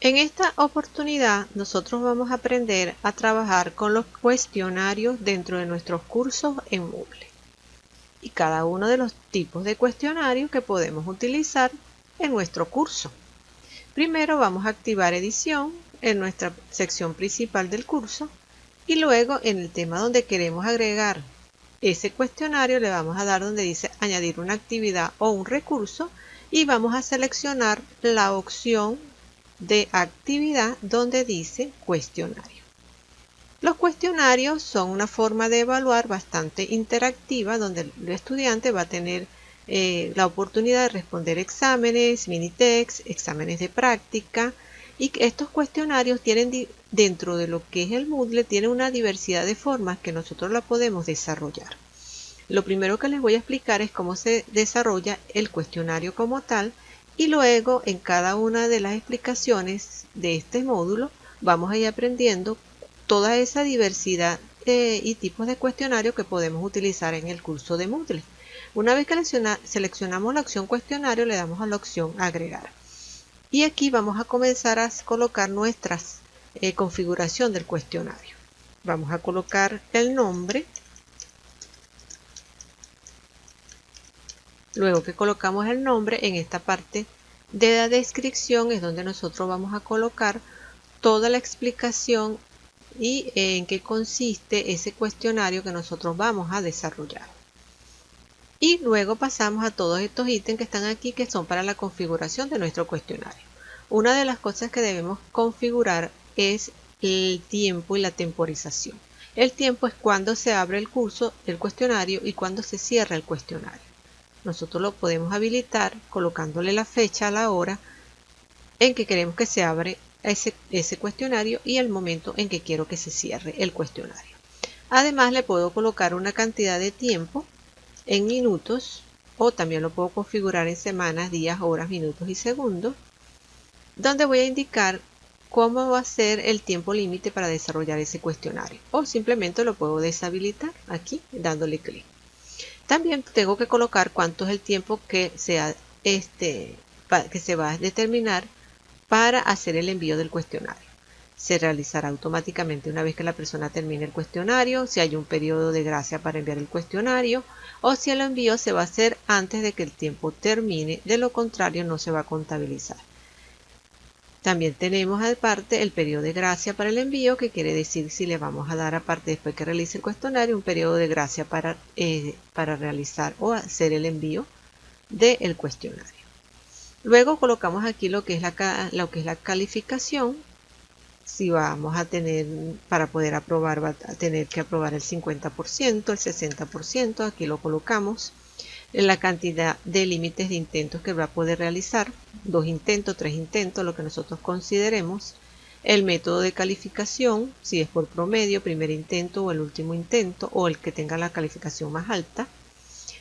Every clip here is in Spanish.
En esta oportunidad nosotros vamos a aprender a trabajar con los cuestionarios dentro de nuestros cursos en Moodle y cada uno de los tipos de cuestionarios que podemos utilizar en nuestro curso. Primero vamos a activar edición en nuestra sección principal del curso y luego en el tema donde queremos agregar ese cuestionario le vamos a dar donde dice añadir una actividad o un recurso y vamos a seleccionar la opción de actividad donde dice cuestionario. Los cuestionarios son una forma de evaluar bastante interactiva donde el estudiante va a tener la oportunidad de responder exámenes, mini-text, exámenes de práctica, y estos cuestionarios tienen dentro de lo que es el Moodle tienen una diversidad de formas que nosotros la podemos desarrollar. Lo primero que les voy a explicar es cómo se desarrolla el cuestionario como tal y luego en cada una de las explicaciones de este módulo vamos a ir aprendiendo toda esa diversidad y tipos de cuestionario que podemos utilizar en el curso de Moodle. Una vez que seleccionamos la opción cuestionario, le damos a la opción agregar. Y aquí vamos a comenzar a colocar nuestra configuración del cuestionario. Vamos a colocar el nombre. Luego que colocamos el nombre, en esta parte de la descripción es donde nosotros vamos a colocar toda la explicación y en qué consiste ese cuestionario que nosotros vamos a desarrollar. Y luego pasamos a todos estos ítems que están aquí que son para la configuración de nuestro cuestionario. Una de las cosas que debemos configurar es el tiempo y la temporización. El tiempo es cuando se abre el curso, el cuestionario y cuando se cierra el cuestionario. Nosotros lo podemos habilitar colocándole la fecha a la hora en que queremos que se abre ese cuestionario y el momento en que quiero que se cierre el cuestionario. Además le puedo colocar una cantidad de tiempo en minutos o también lo puedo configurar en semanas, días, horas, minutos y segundos, donde voy a indicar cómo va a ser el tiempo límite para desarrollar ese cuestionario o simplemente lo puedo deshabilitar aquí dándole clic. También tengo que colocar cuánto es el tiempo que se va a determinar para hacer el envío del cuestionario. Se realizará automáticamente una vez que la persona termine el cuestionario, si hay un periodo de gracia para enviar el cuestionario o si el envío se va a hacer antes de que el tiempo termine, de lo contrario no se va a contabilizar. También tenemos aparte el periodo de gracia para el envío, que quiere decir si le vamos a dar aparte después que realice el cuestionario un periodo de gracia para realizar o hacer el envío del cuestionario. Luego colocamos aquí lo que es la calificación. Si vamos a tener, para poder aprobar, va a tener que aprobar el 50%, el 60%, aquí lo colocamos. La cantidad de límites de intentos que va a poder realizar, 2 intentos, 3 intentos, lo que nosotros consideremos. El método de calificación, si es por promedio, primer intento o el último intento, o el que tenga la calificación más alta.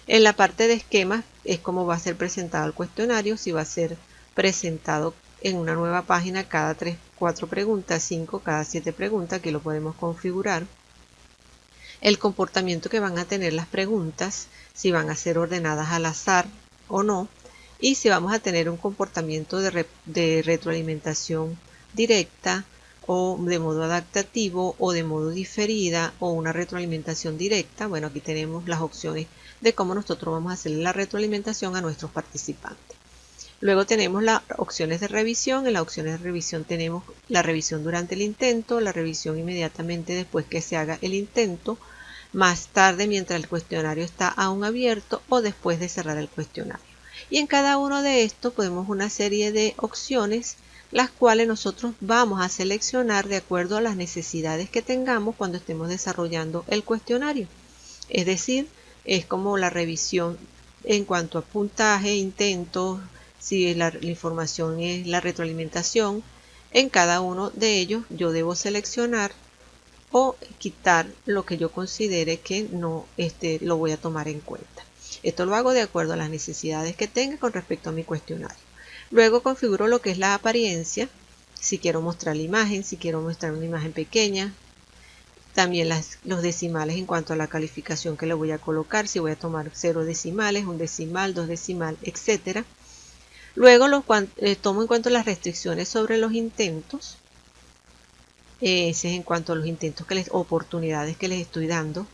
En la parte de esquemas es cómo va a ser presentado el cuestionario, si va a ser presentado en una nueva página cada 3, 4 preguntas, 5, cada 7 preguntas, aquí lo podemos configurar. El comportamiento que van a tener las preguntas, si van a ser ordenadas al azar o no, y si vamos a tener un comportamiento de retroalimentación directa o de modo adaptativo o de modo diferida o una retroalimentación directa. Bueno, aquí tenemos las opciones de cómo nosotros vamos a hacer la retroalimentación a nuestros participantes. Luego tenemos las opciones de revisión. En las opciones de revisión tenemos la revisión durante el intento, la revisión inmediatamente después que se haga el intento, más tarde mientras el cuestionario está aún abierto o después de cerrar el cuestionario. Y en cada uno de estos podemos una serie de opciones las cuales nosotros vamos a seleccionar de acuerdo a las necesidades que tengamos cuando estemos desarrollando el cuestionario. Es decir, es como la revisión en cuanto a puntaje, intentos, si la información es la retroalimentación. En cada uno de ellos yo debo seleccionar o quitar lo que yo considere que no lo voy a tomar en cuenta. Esto lo hago de acuerdo a las necesidades que tenga con respecto a mi cuestionario. Luego configuro lo que es la apariencia, si quiero mostrar la imagen, si quiero mostrar una imagen pequeña. También los decimales en cuanto a la calificación que le voy a colocar, si voy a tomar 0 decimales, 1 decimal, 2 decimal, etc. Luego tomo en cuenta las restricciones sobre los intentos. Ese es en cuanto a los intentos oportunidades que les estoy dando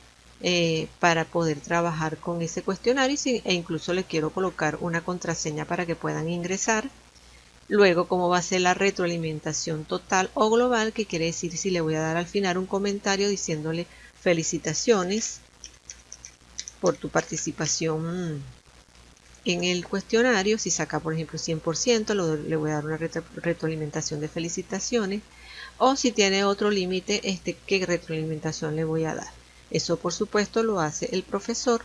para poder trabajar con ese cuestionario e incluso le quiero colocar una contraseña para que puedan ingresar. Luego, cómo va a ser la retroalimentación total o global, que quiere decir si le voy a dar al final un comentario diciéndole felicitaciones por tu participación en el cuestionario. Si saca, por ejemplo, 100%, le voy a dar una retroalimentación de felicitaciones. O si tiene otro límite, qué retroalimentación le voy a dar. Eso, por supuesto, lo hace el profesor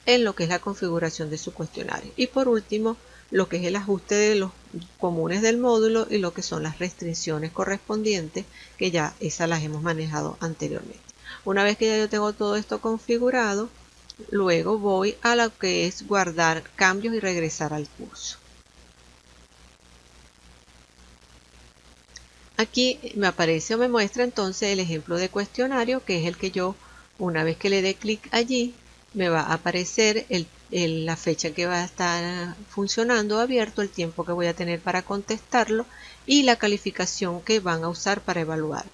en lo que es la configuración de su cuestionario. Y por último, lo que es el ajuste de los comunes del módulo y lo que son las restricciones correspondientes, que ya esas las hemos manejado anteriormente. Una vez que ya yo tengo todo esto configurado, luego voy a lo que es guardar cambios y regresar al curso. Aquí me aparece o me muestra entonces el ejemplo de cuestionario, que es el que yo, una vez que le dé clic allí, me va a aparecer la fecha que va a estar funcionando abierto, el tiempo que voy a tener para contestarlo y la calificación que van a usar para evaluarme.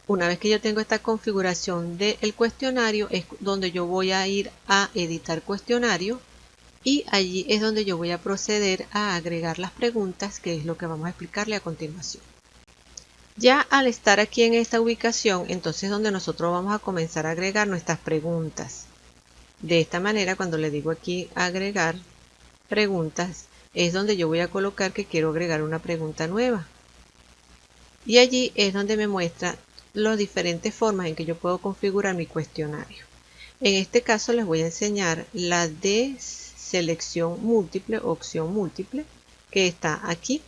Una vez que yo tengo esta configuración del cuestionario, es donde yo voy a ir a editar cuestionario y allí es donde yo voy a proceder a agregar las preguntas, que es lo que vamos a explicarle a continuación. Ya al estar aquí en esta ubicación, entonces donde nosotros vamos a comenzar a agregar nuestras preguntas. De esta manera, cuando le digo aquí agregar preguntas, es donde yo voy a colocar que quiero agregar una pregunta nueva. Y allí es donde me muestra las diferentes formas en que yo puedo configurar mi cuestionario. En este caso les voy a enseñar la de selección múltiple, opción múltiple, que está aquí.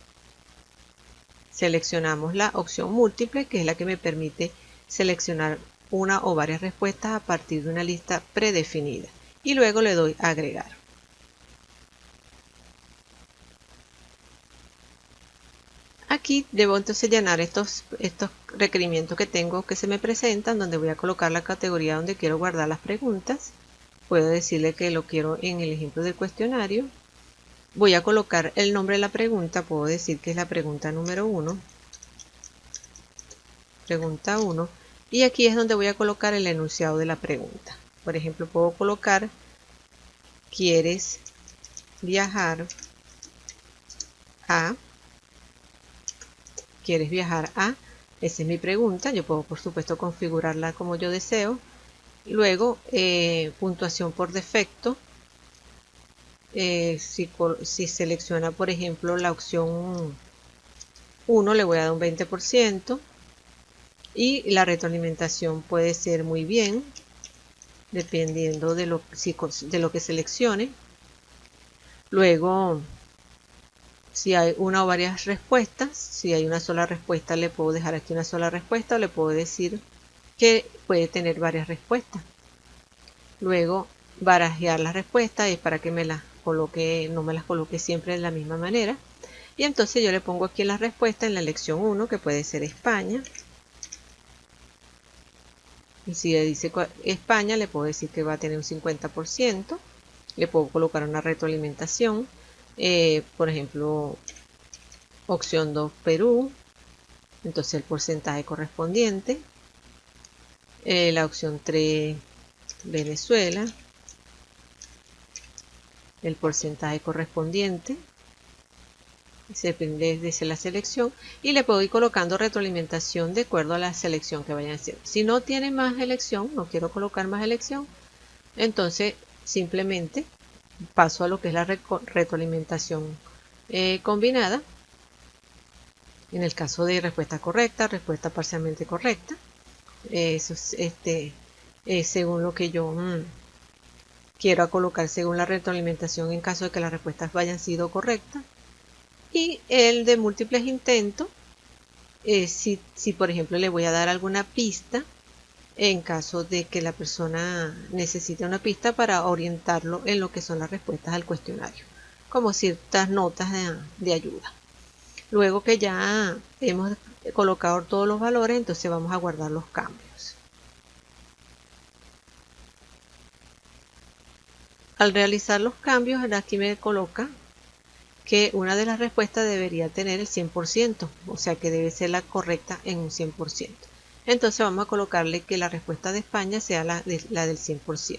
Seleccionamos la opción múltiple, que es la que me permite seleccionar una o varias respuestas a partir de una lista predefinida. Y luego le doy a agregar. Aquí debo entonces llenar estos requerimientos que tengo que se me presentan, donde voy a colocar la categoría donde quiero guardar las preguntas. Puedo decirle que lo quiero en el ejemplo del cuestionario. Voy a colocar el nombre de la pregunta, puedo decir que es la pregunta número 1. Pregunta 1. Y aquí es donde voy a colocar el enunciado de la pregunta. Por ejemplo, puedo colocar: ¿quieres viajar a? ¿Quieres viajar a? Esa es mi pregunta. Yo puedo, por supuesto, configurarla como yo deseo. Luego, puntuación por defecto. Si selecciona, por ejemplo, la opción 1, le voy a dar un 20%. Y la retroalimentación puede ser muy bien, dependiendo de lo que seleccione. Luego, si hay una o varias respuestas, si hay una sola respuesta, le puedo dejar aquí una sola respuesta o le puedo decir que puede tener varias respuestas. Luego, barajear las respuestas es para que me las coloque, no me las coloque siempre de la misma manera. Y entonces yo le pongo aquí la respuesta en la elección 1, que puede ser España. Y si le dice España, le puedo decir que va a tener un 50%. Le puedo colocar una retroalimentación. Por ejemplo, opción 2, Perú. Entonces el porcentaje correspondiente. La opción 3, Venezuela. El porcentaje correspondiente. Se depende de la selección. Y le puedo ir colocando retroalimentación de acuerdo a la selección que vayan a hacer. Si no tiene más elección, no quiero colocar más elección, entonces simplemente paso a lo que es la retroalimentación combinada. En el caso de respuesta correcta, respuesta parcialmente correcta. Eso es según lo que yo quiero colocar según la retroalimentación en caso de que las respuestas hayan sido correctas. Y el de múltiples intentos, si por ejemplo le voy a dar alguna pista en caso de que la persona necesite una pista para orientarlo en lo que son las respuestas al cuestionario, como ciertas notas de ayuda. Luego que ya hemos colocado todos los valores, entonces vamos a guardar los cambios. Al realizar los cambios, aquí me coloca que una de las respuestas debería tener el 100%, o sea que debe ser la correcta en un 100%. Entonces vamos a colocarle que la respuesta de España sea la del 100%.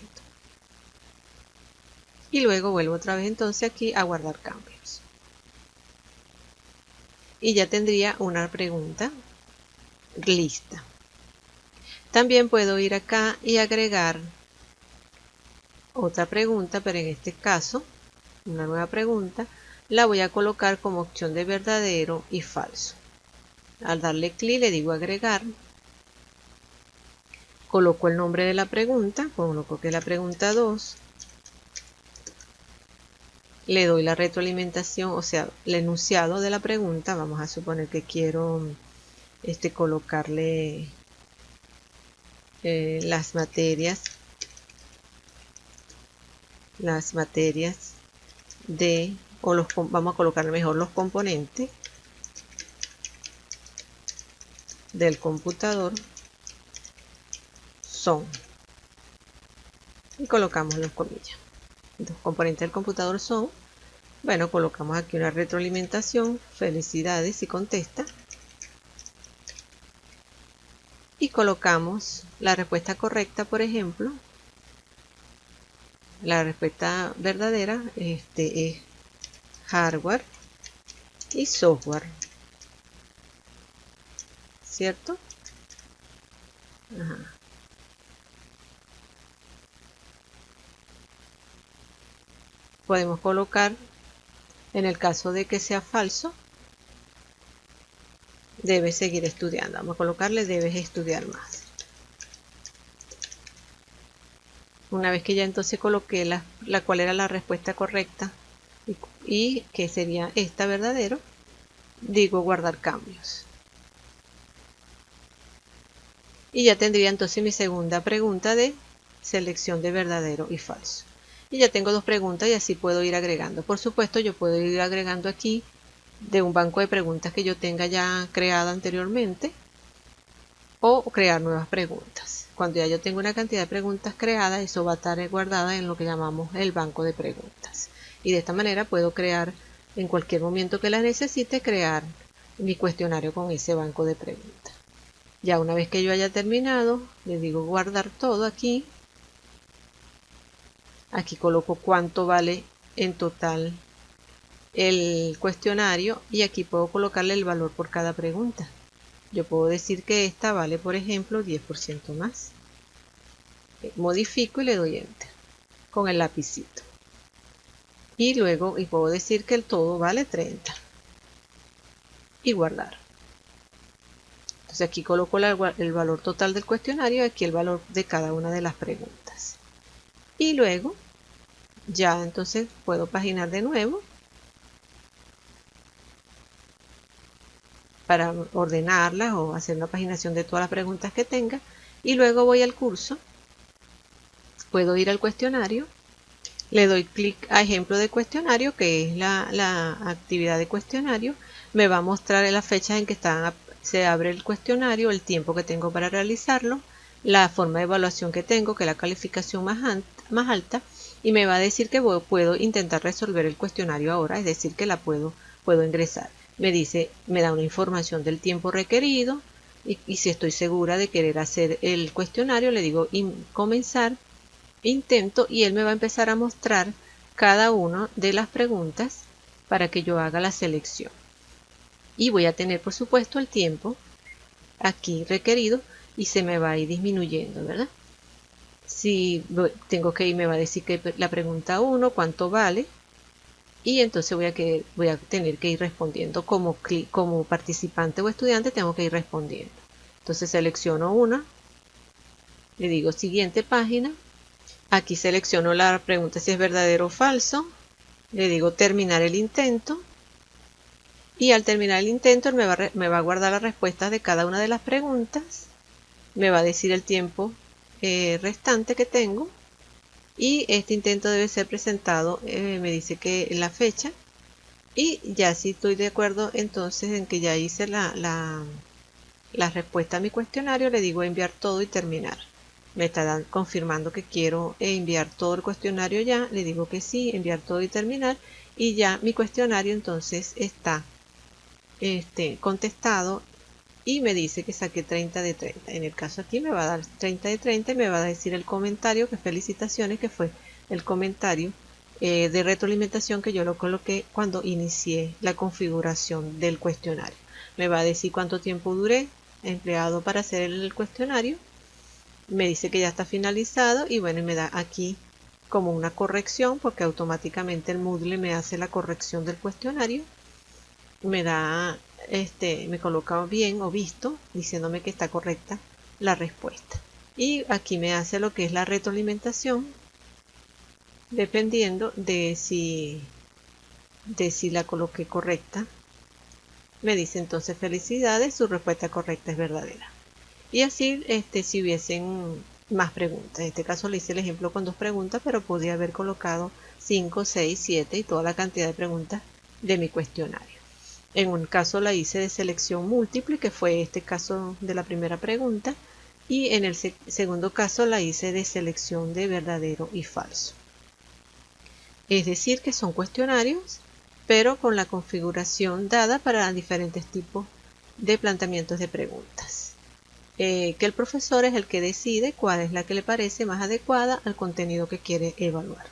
Y luego vuelvo otra vez entonces aquí a guardar cambios. Y ya tendría una pregunta lista. También puedo ir acá y agregar otra pregunta, pero en este caso, una nueva pregunta, la voy a colocar como opción de verdadero y falso. Al darle clic le digo agregar, coloco el nombre de la pregunta, coloco que es la pregunta 2, le doy la retroalimentación, o sea, el enunciado de la pregunta. Vamos a suponer que quiero colocarle las materias de, vamos a colocarle mejor los componentes del computador son, y colocamos las comillas. Los componentes del computador son, bueno, colocamos aquí una retroalimentación, felicidades y contesta, y colocamos la respuesta correcta. Por ejemplo, la respuesta verdadera es hardware y software, ¿cierto? Ajá. Podemos colocar, en el caso de que sea falso, debes seguir estudiando. Vamos a colocarle debes estudiar más. Una vez que ya entonces coloqué la cual era la respuesta correcta y que sería esta verdadero, digo guardar cambios. Y ya tendría entonces mi segunda pregunta de selección de verdadero y falso. Y ya tengo dos preguntas y así puedo ir agregando. Por supuesto, yo puedo ir agregando aquí de un banco de preguntas que yo tenga ya creado anteriormente, o crear nuevas preguntas. Cuando ya yo tengo una cantidad de preguntas creadas, eso va a estar guardada en lo que llamamos el banco de preguntas. Y de esta manera puedo crear, en cualquier momento que la necesite, crear mi cuestionario con ese banco de preguntas. Ya una vez que yo haya terminado, le digo guardar todo aquí. Aquí coloco cuánto vale en total el cuestionario y aquí puedo colocarle el valor por cada pregunta. Yo puedo decir que esta vale, por ejemplo, 10% más. Modifico y le doy Enter con el lapicito. Y luego puedo decir que el todo vale 30. Y guardar. Entonces aquí coloco el valor total del cuestionario y aquí el valor de cada una de las preguntas. Y luego ya entonces puedo paginar de nuevo para ordenarlas o hacer una paginación de todas las preguntas que tenga. Y luego voy al curso, puedo ir al cuestionario, le doy clic a ejemplo de cuestionario, que es la actividad de cuestionario. Me va a mostrar las fechas en que se abre el cuestionario, el tiempo que tengo para realizarlo, la forma de evaluación que tengo, que es la calificación más alta, y me va a decir que puedo intentar resolver el cuestionario ahora, es decir, que la puedo ingresar. Me da una información del tiempo requerido y si estoy segura de querer hacer el cuestionario, le digo comenzar, intento, y él me va a empezar a mostrar cada una de las preguntas para que yo haga la selección. Y voy a tener, por supuesto, el tiempo aquí requerido y se me va a ir disminuyendo, ¿verdad? Si tengo que ir, me va a decir que la pregunta 1, ¿cuánto vale? Y entonces voy a tener que ir respondiendo como participante o estudiante, tengo que ir respondiendo. Entonces selecciono una, le digo siguiente página, aquí selecciono la pregunta si es verdadero o falso, le digo terminar el intento, y al terminar el intento me va a guardar las respuestas de cada una de las preguntas, me va a decir el tiempo restante que tengo, y este intento debe ser presentado, me dice que la fecha, y ya si estoy de acuerdo entonces en que ya hice la respuesta a mi cuestionario, le digo enviar todo y terminar. Me está confirmando que quiero enviar todo el cuestionario ya, le digo que sí, enviar todo y terminar, y ya mi cuestionario entonces está contestado y me dice que saqué 30 de 30. En el caso aquí me va a dar 30 de 30 y me va a decir el comentario, que felicitaciones, que fue el comentario de retroalimentación que yo lo coloqué cuando inicié la configuración del cuestionario. Me va a decir cuánto tiempo duré empleado para hacer el cuestionario. Me dice que ya está finalizado y bueno, me da aquí como una corrección porque automáticamente el Moodle me hace la corrección del cuestionario. Me da, me coloca bien o visto diciéndome que está correcta la respuesta. Y aquí me hace lo que es la retroalimentación dependiendo de si la coloqué correcta. Me dice entonces felicidades, su respuesta correcta es verdadera. Y así si hubiesen más preguntas. En este caso le hice el ejemplo con 2 preguntas, pero podría haber colocado 5, 6, 7 y toda la cantidad de preguntas de mi cuestionario. En un caso la hice de selección múltiple, que fue este caso de la primera pregunta, y en el segundo caso la hice de selección de verdadero y falso. Es decir, que son cuestionarios, pero con la configuración dada para diferentes tipos de planteamientos de preguntas. Que el profesor es el que decide cuál es la que le parece más adecuada al contenido que quiere evaluar.